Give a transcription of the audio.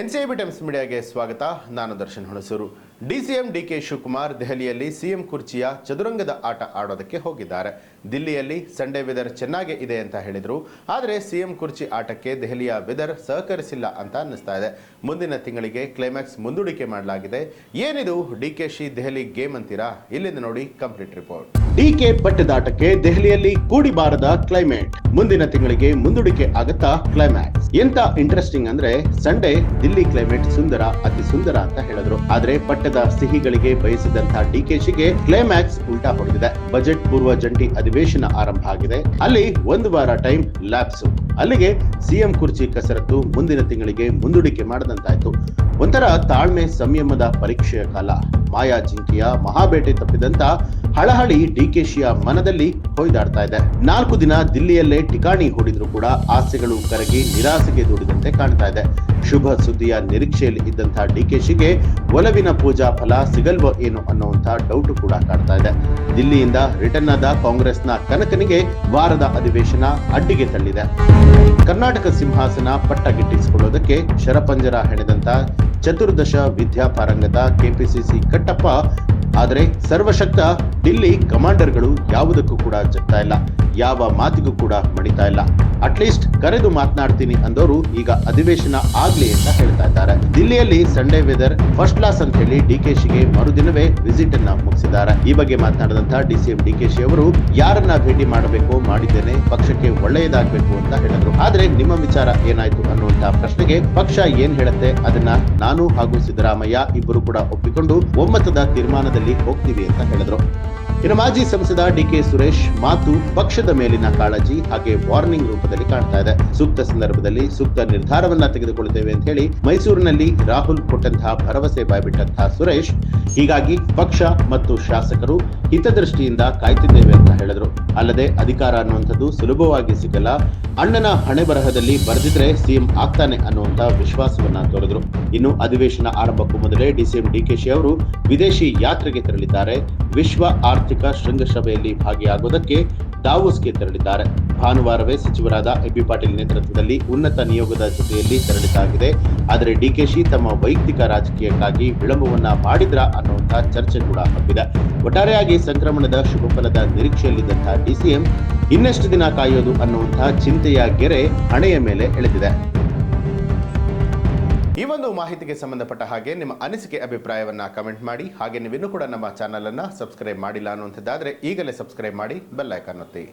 NCIB times ಮೀಡಿಯಾಗೆ ಸ್ವಾಗತ. ನಾನು Darshan Hunsur. DCM DK Shivakumar ದೆಹಲಿಯಲ್ಲಿ ಸಿಎಂ ಕುರ್ಚಿಯ ಚದುರಂಗದ ಆಟ ಆಡೋದಕ್ಕೆ ಹೋಗಿದ್ದಾರೆ. ದಿಲ್ಲಿಯಲ್ಲಿ ಸಂಡೇ ವೆದರ್ ಚೆನ್ನಾಗೇ ಇದೆ ಅಂತ ಹೇಳಿದರು. ಆದರೆ ಸಿಎಂ ಕುರ್ಚಿ ಆಟಕ್ಕೆ ದೆಹಲಿಯ ವೆದರ್ ಸಹಕರಿಸಿಲ್ಲ ಅಂತ ಅನ್ನಿಸ್ತಾ ಇದೆ. ಮುಂದಿನ ತಿಂಗಳಿಗೆ ಕ್ಲೈಮ್ಯಾಕ್ಸ್ ಮುಂದೂಡಿಕೆ ಮಾಡಲಾಗಿದೆ. ಏನಿದು ಡಿಕೆಶಿ ದೆಹಲಿ ಗೇಮ್ ಅಂತೀರಾ? ಇಲ್ಲಿಂದ ನೋಡಿ ಕಂಪ್ಲೀಟ್ ರಿಪೋರ್ಟ್. ಡಿಕೆ ಪಟ್ಟದಾಟಕ್ಕೆ ದೆಹಲಿಯಲ್ಲಿ ಕೂಡಿ ಬಾರದ ಕ್ಲೈಮೇಟ್. ಮುಂದಿನ ತಿಂಗಳಿಗೆ ಮುಂದೂಡಿಕೆ ಆಗುತ್ತಾ ಕ್ಲೈಮ್ಯಾಕ್ಸ್? ಎಂತ ಇಂಟ್ರೆಸ್ಟಿಂಗ್ ಅಂದ್ರೆ ಸಂಡೇ ದಿಲ್ಲಿ ಕ್ಲೈಮೇಟ್ ಸುಂದರ, ಅತಿ ಸುಂದರ ಅಂತ ಹೇಳಿದ್ರು. ಆದ್ರೆ ಪಟ್ಟದ ಸಿಹಿಗಳಿಗೆ ಬಯಸಿದಂತಹ ಡಿಕೆಶಿಗೆ ಕ್ಲೈಮ್ಯಾಕ್ಸ್ ಉಲ್ಟಾ ಹೊಡೆದಿದೆ. ಬಜೆಟ್ ಪೂರ್ವ ಜಂಟಿ ಅಧಿವೇಶನ ಆರಂಭ ಆಗಿದೆ. ಅಲ್ಲಿ ಒಂದು ವಾರ ಟೈಮ್ ಲ್ಯಾಪ್ಸು. ಅಲ್ಲಿಗೆ ಸಿಎಂ ಕುರ್ಚಿ ಕಸರತ್ತು ಮುಂದಿನ ತಿಂಗಳಿಗೆ ಮುಂದೂಡಿಕೆ ಮಾಡದಂತಾಯ್ತು. ಒಂಥರ ತಾಳ್ಮೆ ಸಂಯಮದ ಪರೀಕ್ಷೆಯ ಕಾಲ. ಮಾಯಾ ಜಿಂಕಿಯ ಮಹಾಬೇಟೆ ತಪ್ಪಿದಂತ ಹಳಹಳಿ ಡಿಕೆಶಿಯ ಮನದಲ್ಲಿ ಹೊಯ್ದಾಡ್ತಾ ಇದೆ. 4 ದಿನ ದಿಲ್ಲಿಯಲ್ಲೇ ಠಿಕಾಣಿ ಹೂಡಿದ್ರು ಕೂಡ ಆಸೆಗಳು ಕರಗಿ ನಿರಾಸೆಗೆ ದೂಡಿದಂತೆ ಕಾಣ್ತಾ ಇದೆ. ಶುಭ ಸುದ್ದಿಯ ನಿರೀಕ್ಷೆಯಲ್ಲಿ ಇದ್ದಂತಹ ಡಿಕೆಶಿಗೆ ಒಲವಿನ ಪೂಜಾ ಫಲ ಸಿಗಲ್ವೋ ಏನು ಅನ್ನುವಂತ ಡೌಟ್ ಕೂಡ ಕಾಡ್ತಾ ಇದೆ. ದಿಲ್ಲಿಯಿಂದ ರಿಟರ್ನ್ ಆದ ಕಾಂಗ್ರೆಸ್ನ ಕನಕನಿಗೆ ವಾರದ ಅಧಿವೇಶನ ಅಡ್ಡಿಗೆ ತಳ್ಳಿದೆ. ಕರ್ನಾಟಕ ಸಿಂಹಾಸನ ಪಟ್ಟ ಗಿಟ್ಟಿಸಿಕೊಳ್ಳೋದಕ್ಕೆ ಶರಪಂಜರ ಹೆಣೆದಂತ ಚತುರ್ದಶ ವಿದ್ಯಾಪಾರಂಗತ ಕೆಪಿಸಿಸಿ ಕಟ್ಟಪ್ಪ. ಆದರೆ ಸರ್ವಶಕ್ತ ಡಿಲ್ಲಿ ಕಮಾಂಡರ್ಗಳು ಯಾವುದಕ್ಕೂ ಕೂಡ ಜಗ್ತಾ ಇಲ್ಲ, ಯಾವ ಮಾತಿಗೂ ಕೂಡ ಮಣಿತಾ ಇಲ್ಲ. ಅಟ್ಲೀಸ್ಟ್ ಕರೆದು ಮಾತನಾಡ್ತೀನಿ ಅಂದವರು ಈಗ ಅಧಿವೇಶನ ಆಗ್ಲಿ ಅಂತ ಹೇಳ್ತಾ ಇದ್ದಾರೆ. ದಿಲ್ಲಿಯಲ್ಲಿ ಸಂಡೇ ವೆದರ್ ಫಸ್ಟ್ ಕ್ಲಾಸ್ ಅಂತ ಹೇಳಿ ಡಿಕೆಶಿಗೆ ಮರುದಿನವೇ ವಿಸಿಟ್ ಅನ್ನ ಮುಗಿಸಿದ್ದಾರೆ. ಈ ಬಗ್ಗೆ ಮಾತನಾಡಿದಂತಹ ಡಿಸಿಎಂ ಡಿಕೆಶಿ ಅವರು ಯಾರನ್ನ ಭೇಟಿ ಮಾಡಬೇಕು ಮಾಡಿದ್ದೇನೆ, ಪಕ್ಷಕ್ಕೆ ಒಳ್ಳೆಯದಾಗಬೇಕು ಅಂತ ಹೇಳಿದ್ರು. ಆದ್ರೆ ನಿಮ್ಮ ವಿಚಾರ ಏನಾಯ್ತು ಅನ್ನುವಂತಹ ಪ್ರಶ್ನೆಗೆ ಪಕ್ಷ ಏನ್ ಹೇಳುತ್ತೆ ಅದನ್ನ ನಾನು ಹಾಗೂ ಸಿದ್ದರಾಮಯ್ಯ ಇಬ್ಬರು ಕೂಡ ಒಪ್ಪಿಕೊಂಡು ಒಮ್ಮತದ ತೀರ್ಮಾನದಲ್ಲಿ ಹೋಗ್ತೀವಿ ಅಂತ ಹೇಳಿದ್ರು. ಇನ್ನು ಮಾಜಿ ಸಂಸದ ಡಿಕೆ ಸುರೇಶ್ ಮಾತು ಪಕ್ಷದ ಮೇಲಿನ ಕಾಳಜಿ ಹಾಗೆ ವಾರ್ನಿಂಗ್ ರೂಪದಲ್ಲಿ ಕಾಣ್ತಾ ಇದೆ. ಸೂಕ್ತ ಸಂದರ್ಭದಲ್ಲಿ ಸೂಕ್ತ ನಿರ್ಧಾರವನ್ನ ತೆಗೆದುಕೊಳ್ಳುತ್ತೇವೆ ಅಂತ ಹೇಳಿ ಮೈಸೂರಿನಲ್ಲಿ ರಾಹುಲ್ ಕೊಟ್ಟಂತಹ ಭರವಸೆ ಬಾಯ್ಬಿಟ್ಟಂತಹ ಸುರೇಶ್, ಹೀಗಾಗಿ ಪಕ್ಷ ಮತ್ತು ಶಾಸಕರು ಹಿತದೃಷ್ಟಿಯಿಂದ ಕಾಯ್ತಿದ್ದೇವೆ ಅಂತ ಹೇಳಿದ್ರು. ಅಲ್ಲದೆ ಅಧಿಕಾರ ಅನ್ನುವಂಥದ್ದು ಸುಲಭವಾಗಿ ಸಿಗಲ್ಲ, ಅಣ್ಣನ ಹಣೆ ಬರಹದಲ್ಲಿ ಬರೆದಿದ್ರೆ ಸಿಎಂ ಆಗ್ತಾನೆ ಅನ್ನುವಂತ ವಿಶ್ವಾಸವನ್ನ ತೋರಿದ್ರು. ಇನ್ನು ಅಧಿವೇಶನ ಆರಂಭಕ್ಕೂ ಮೊದಲೇ ಡಿಸಿಎಂ ಡಿಕೆಶಿ ಅವರು ವಿದೇಶಿ ಯಾತ್ರೆಗೆ ತೆರಳಿದ್ದಾರೆ. ವಿಶ್ವ ಆರ್ಥಿಕ ಶೃಂಗಸಭೆಯಲ್ಲಿ ಭಾಗಿಯಾಗುವುದಕ್ಕೆ ದಾವೋಸ್ಗೆ ತೆರಳಿದ್ದಾರೆ. ಭಾನುವಾರವೇ ಸಚಿವರಾದ ಎಬಿ ಪಾಟೀಲ್ ನೇತೃತ್ವದಲ್ಲಿ ಉನ್ನತ ನಿಯೋಗದ ಜೊತೆಯಲ್ಲಿ ತೆರಳಿದ್ದಾಗಿದೆ. ಆದರೆ ಡಿಕೆಶಿ ತಮ್ಮ ವೈಯಕ್ತಿಕ ರಾಜಕೀಯಕ್ಕಾಗಿ ವಿಳಂಬವನ್ನ ಮಾಡಿದ್ರ ಅನ್ನುವಂತಹ ಚರ್ಚೆ ಕೂಡ ಹಬ್ಬಿದೆ. ಒಟ್ಟಾರೆಯಾಗಿ ಸಂಕ್ರಮಣದ ಶುಭ ಫಲದ ನಿರೀಕ್ಷೆಯಲ್ಲಿದ್ದಂತಹ ಡಿಸಿಎಂ ಇನ್ನೆಷ್ಟು ದಿನ ಕಾಯೋದು ಅನ್ನುವಂತಹ ಚಿಂತೆಯ ಗೆರೆ ಹಣೆಯ ಮೇಲೆ ಎಳೆದಿದೆ. ಈ ಒಂದು ಮಾಹಿತಿಗೆ ಸಂಬಂಧಪಟ್ಟ ಹಾಗೆ ನಿಮ್ಮ ಅನಿಸಿಕೆ ಅಭಿಪ್ರಾಯವನ್ನ ಕಮೆಂಟ್ ಮಾಡಿ. ಹಾಗೆ ನೀವಿನ್ನೂ ಕೂಡ ನಮ್ಮ ಚಾನಲ್ ಅನ್ನ ಸಬ್ಸ್ಕ್ರೈಬ್ ಮಾಡಿಲ್ಲ ಅನ್ನುವಂಥದ್ದಾದ್ರೆ ಈಗಲೇ ಸಬ್ಸ್ಕ್ರೈಬ್ ಮಾಡಿ, ಬೆಲ್ ಐಕಾನ್ ಒತ್ತಿ.